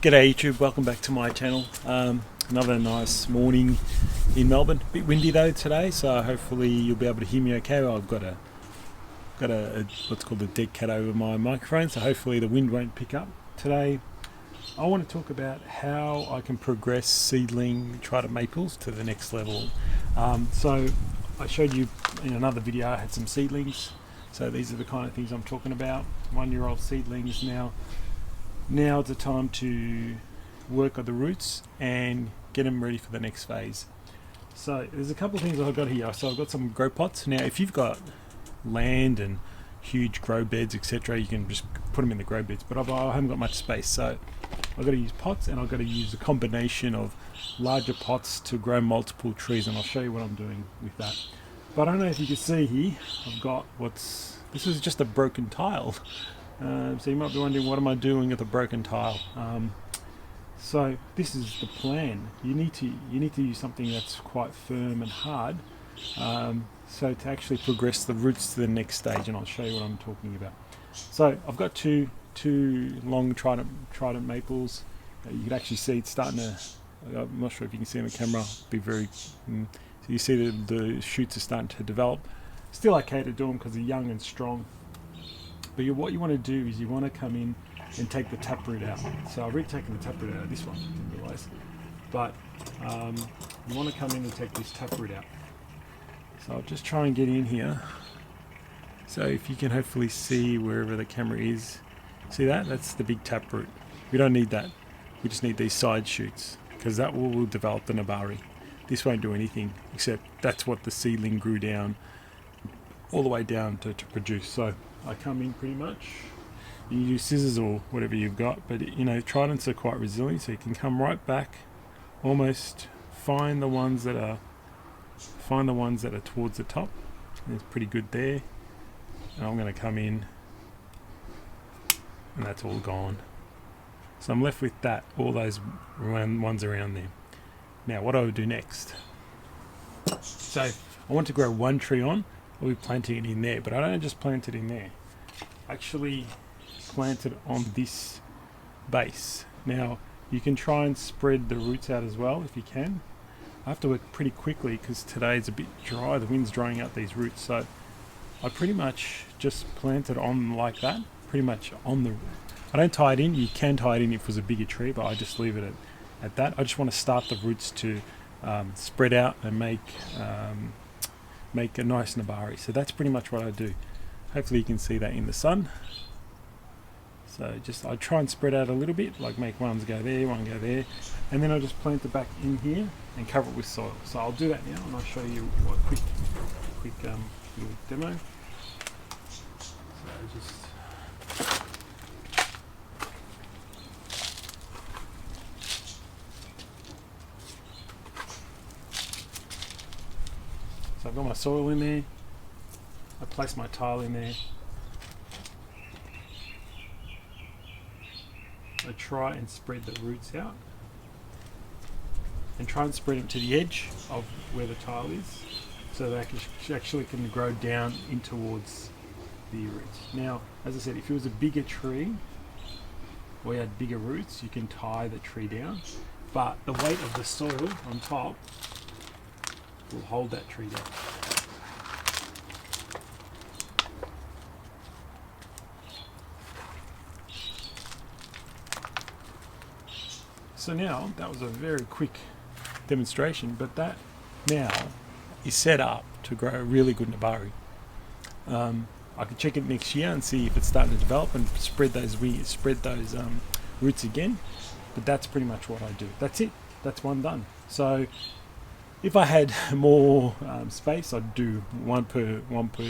G'day YouTube, welcome back to my channel. Another nice morning in Melbourne. A bit windy though today, so hopefully you'll be able to hear me okay. Well, I've got a what's called a dead cat over my microphone, so hopefully the wind won't pick up. Today I want to talk about how I can progress seedling Trident maples to the next level. So I showed you in another video I had some seedlings, so these are the kind of things I'm talking about. 1-year-old seedlings. Now it's the time to work on the roots and get them ready for the next phase. So there's a couple of things I've got here. So I've got some grow pots. Now if you've got land and huge grow beds, etc., you can just put them in the grow beds, but I haven't got much space, so I've got to use pots, and I've got to use a combination of larger pots to grow multiple trees, and I'll show you what I'm doing with that. But I don't know if you can see here, I've got this is just a broken tile. So you might be wondering, what am I doing with a broken tile? So this is the plan. You need to use something that's quite firm and hard, so to actually progress the roots to the next stage, and I'll show you what I'm talking about. So I've got two long trident maples. You can actually see it's starting to, I'm not sure if you can see on the camera, be very, so you see the shoots are starting to develop. Still okay to do them because they're young and strong. But what you want to do is you want to come in and take the taproot out. So I've already taken the taproot out of this one, didn't realise. But you want to come in and take this taproot out. So I'll just try and get in here. So if you can hopefully see wherever the camera is. See that? That's the big taproot. We don't need that. We just need these side shoots, because that will develop the nebari. This won't do anything, except that's what the seedling grew down, all the way down to produce. So I come in pretty much. You use scissors or whatever you've got, but tridents are quite resilient, so you can come right back, almost find the ones that are towards the top. And it's pretty good there. And I'm going to come in, and that's all gone. So I'm left with that, all those ones around there. Now what I would do next. So I want to grow one tree on. I'll be planting it in there, but I don't just plant it in there. I actually plant it on this base. Now you can try and spread the roots out as well if you can. I have to work pretty quickly because today's a bit dry, the wind's drying out these roots, so I pretty much just plant it on like that, pretty much on the, I don't tie it in. You can tie it in if it was a bigger tree, but I just leave it at that. I just want to start the roots to spread out and make a nice nebari. So that's pretty much what I do. Hopefully you can see that in the sun. So I try and spread out a little bit, like make ones go there, one go there, and then I just plant it back in here and cover it with soil. So I'll do that now, and I'll show you a quick little demo. So So I've got my soil in there, I place my tile in there, I try and spread the roots out, and try and spread them to the edge of where the tile is, so they actually can grow down in towards the roots. Now, as I said, if it was a bigger tree, or you had bigger roots, you can tie the tree down, but the weight of the soil on top will hold that tree down. So now, that was a very quick demonstration, but that now is set up to grow a really good nebari. I can check it next year and see if it's starting to develop and spread those roots again, but that's pretty much what I do. That's it. That's one done. So if I had more space, I'd do one per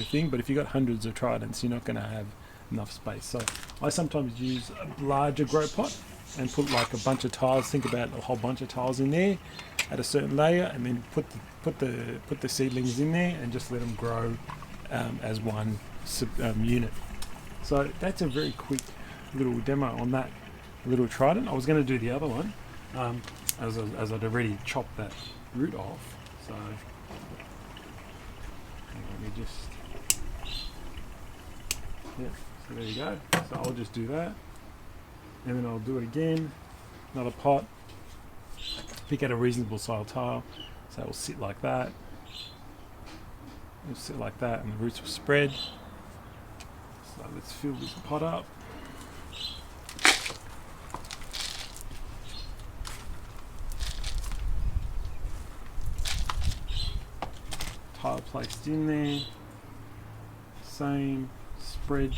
thing, but if you've got hundreds of tridents, you're not going to have enough space. So I sometimes use a larger grow pot and put like a bunch of tiles. Think about a whole bunch of tiles in there at a certain layer, and then put the seedlings in there and just let them grow as one unit. So that's a very quick little demo on that little trident. I was going to do the other one as I'd already chopped that root off. So let me just, yeah, so there you go. So I'll just do that, and then I'll do it again another pot. Pick out a reasonable style tile, so it will sit like that. It'll sit like that, and the roots will spread. So let's fill this pot up. Tile placed in there. Same spread.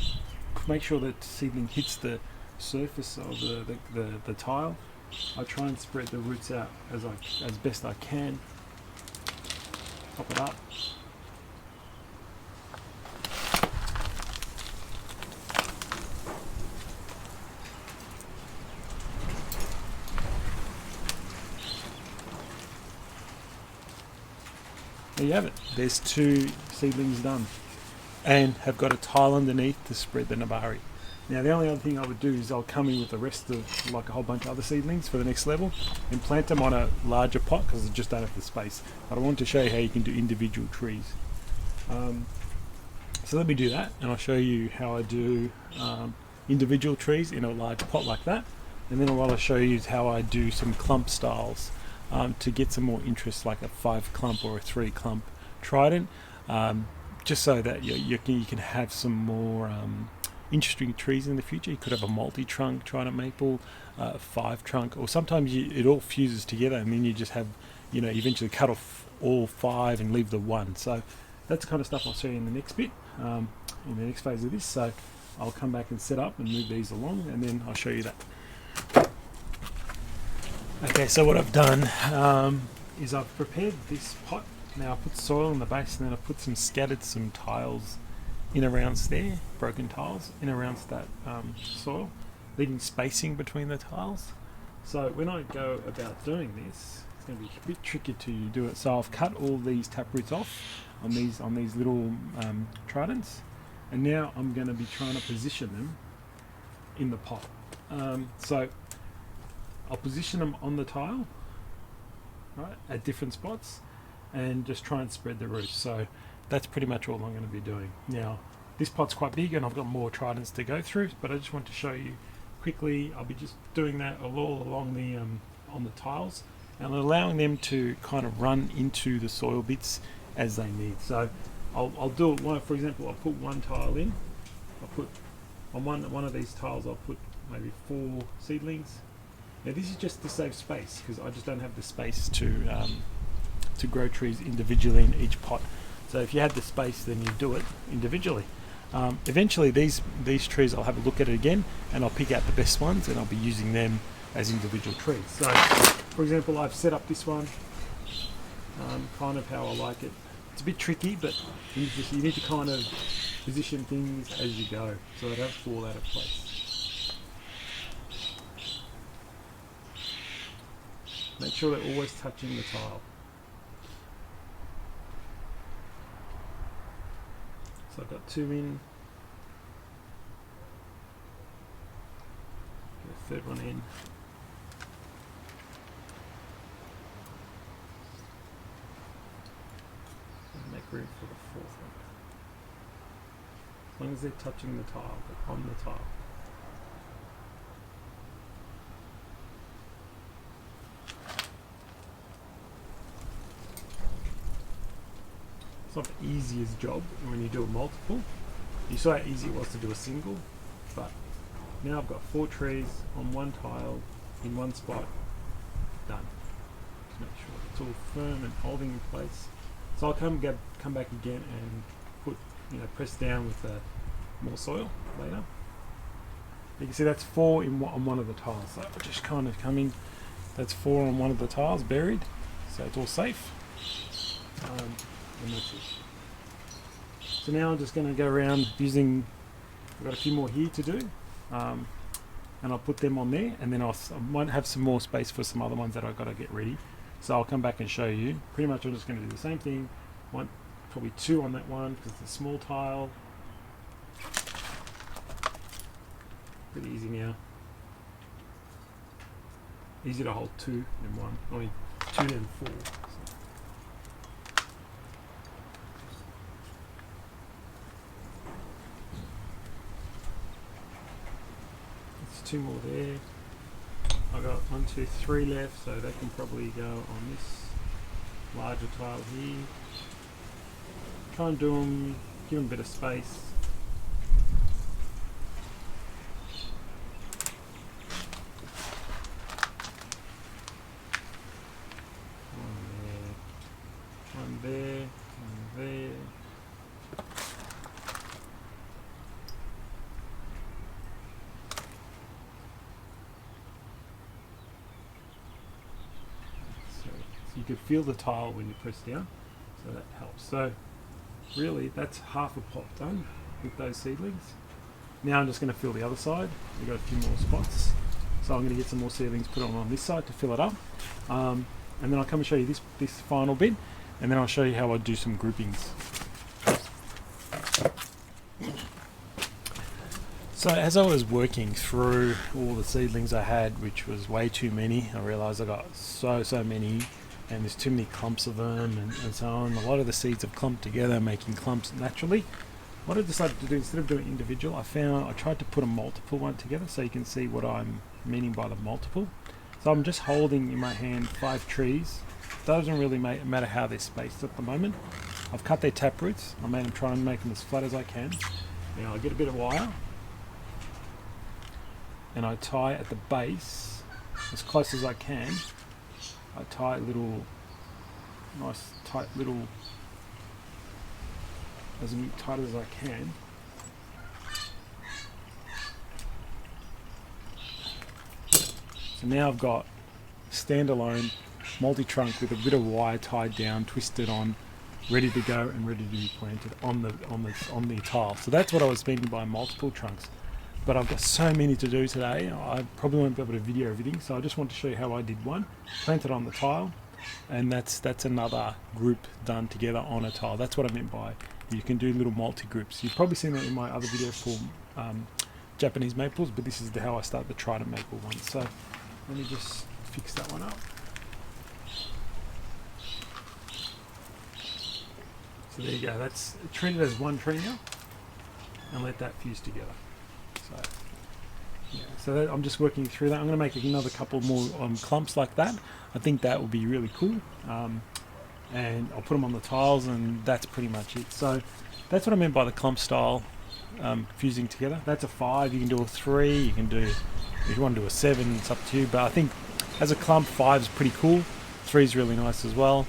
Make sure that seedling hits the surface of the tile. I try and spread the roots out as best I can. Pop it up. There you have it. There's 2 seedlings done, and have got a tile underneath to spread the nebari. Now the only other thing I would do is I'll come in with the rest of like a whole bunch of other seedlings for the next level and plant them on a larger pot because I just don't have the space. But I want to show you how you can do individual trees. So let me do that, and I'll show you how I do individual trees in a large pot like that. And then what I'll show you is how I do some clump styles to get some more interest, like a 5 clump or a 3 clump trident, just so that you can have some more interesting trees in the future. You could have a multi-trunk trident maple, 5 trunk, or sometimes it all fuses together, and then you just have, you eventually cut off all 5 and leave the 1. So that's the kind of stuff I'll show you in the next bit, in the next phase of this. So I'll come back and set up and move these along, and then I'll show you that. Okay, so what I've done is I've prepared this pot. Now I put soil in the base, and then I put scattered some tiles in around there, broken tiles in around that soil, leaving spacing between the tiles. So when I go about doing this, it's going to be a bit tricky to do it. So I've cut all these taproots off on these little tridents, and now I'm going to be trying to position them in the pot. So I'll position them on the tile, right, at different spots, and just try and spread the roots. So that's pretty much all I'm going to be doing. Now this pot's quite big and I've got more tridents to go through, but I just want to show you quickly. I'll be just doing that all along the on the tiles, and allowing them to kind of run into the soil bits as they need. So I'll do it. For example, I'll put 1 tile in. I'll put on one of these tiles, I'll put maybe 4 seedlings. Now this is just to save space, because I just don't have the space to grow trees individually in each pot. So if you had the space, then you do it individually. Eventually these trees, I'll have a look at it again, and I'll pick out the best ones, and I'll be using them as individual trees. So for example, I've set up this one kind of how I like it. It's a bit tricky, but you need to kind of position things as you go so they don't fall out of place. Make sure they're always touching the tile. So I've got 2 in. Get a 3rd one in. And make room for the 4th one. As long as they're touching the tile, but on the tile. It's not the easiest job when you do a multiple. You saw how easy it was to do a single, but now I've got 4 trees on 1 tile in 1 spot. Done. Just make sure it's all firm and holding in place. So I'll come back again and put, press down with more soil later. You can see that's 4 on one of the tiles. So I'll just kind of come in. That's 4 on one of the tiles buried, so it's all safe. And that's it. So now I'm just going to go around using, I've got a few more here to do, and I'll put them on there, and then I might have some more space for some other ones that I've got to get ready. So I'll come back and show you. Pretty much I'm just going to do the same thing, probably 2 on that one because it's a small tile. Pretty easy now. Easy to hold 2 in one, only 2 and 4. There's 2 more there. I've got 1, 2, 3 left, so they can probably go on this larger tile here. Try and do them, give them a bit of space. One there, one there. So you could feel the tile when you press down, so that helps. So really that's half a pot done with those seedlings. Now I'm just going to fill the other side. We've got a few more spots, so I'm going to get some more seedlings put on this side to fill it up, and then I'll come and show you this final bit, and then I'll show you how I do some groupings. So as I was working through all the seedlings I had, which was way too many, I realised I got so many, and there's too many clumps of them and so on. A lot of the seeds have clumped together, making clumps naturally. What I decided to do, instead of doing individual, I tried to put a multiple one together so you can see what I'm meaning by the multiple. So I'm just holding in my hand 5 trees. Doesn't really matter how they're spaced at the moment. I've cut their tap roots. I made them, try and make them as flat as I can. Now I get a bit of wire and I tie at the base as close as I can. I tie little, nice tight little, as tight as I can. So now I've got standalone multi-trunk with a bit of wire tied down, twisted on, ready to go and ready to be planted on the tile. So that's what I was meaning by multiple trunks. But I've got so many to do today, I probably won't be able to video everything, so I just want to show you how I did one. Planted on the tile, and that's another group done together on a tile. That's what I meant by you can do little multi-groups. You've probably seen that in my other video for Japanese maples, but this is how I start the Trident maple one. So let me just fix that one up. So there you go, that's treated as one tree now, and let that fuse together. So, yeah, so I'm just working through that. I'm going to make another couple more clumps like that. I think that will be really cool, and I'll put them on the tiles, and that's pretty much it. So that's what I meant by the clump style, fusing together. That's a 5, you can do a 3, you can do, if you want to do a 7, it's up to you, but I think as a clump 5 is pretty cool, 3 is really nice as well.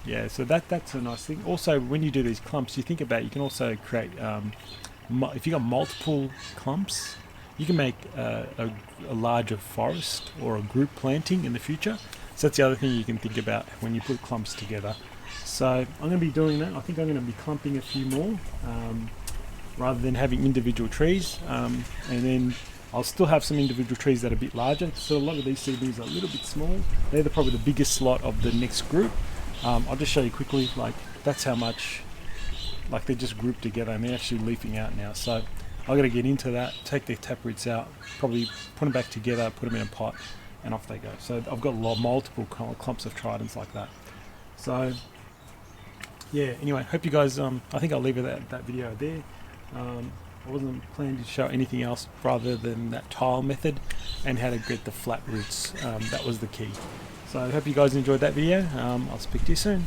Yeah, so that's a nice thing. Also, when you do these clumps, you think about, you can also create, if you got multiple clumps, you can make a larger forest or a group planting in the future. So that's the other thing you can think about when you put clumps together. So I'm going to be doing that. I think I'm going to be clumping a few more rather than having individual trees, and then I'll still have some individual trees that are a bit larger. So a lot of these seedlings are a little bit small. They're probably the biggest lot of the next group. I'll just show you quickly, like that's how much, like they're just grouped together and they're actually leafing out now. So I've got to get into that, take their taproots out, probably put them back together, put them in a pot, and off they go. So I've got multiple clumps of tridents like that. So yeah, anyway, hope you guys, I think I'll leave it at that video there. I wasn't planning to show anything else rather than that tile method and how to get the flat roots. That was the key. So I hope you guys enjoyed that video. I'll speak to you soon.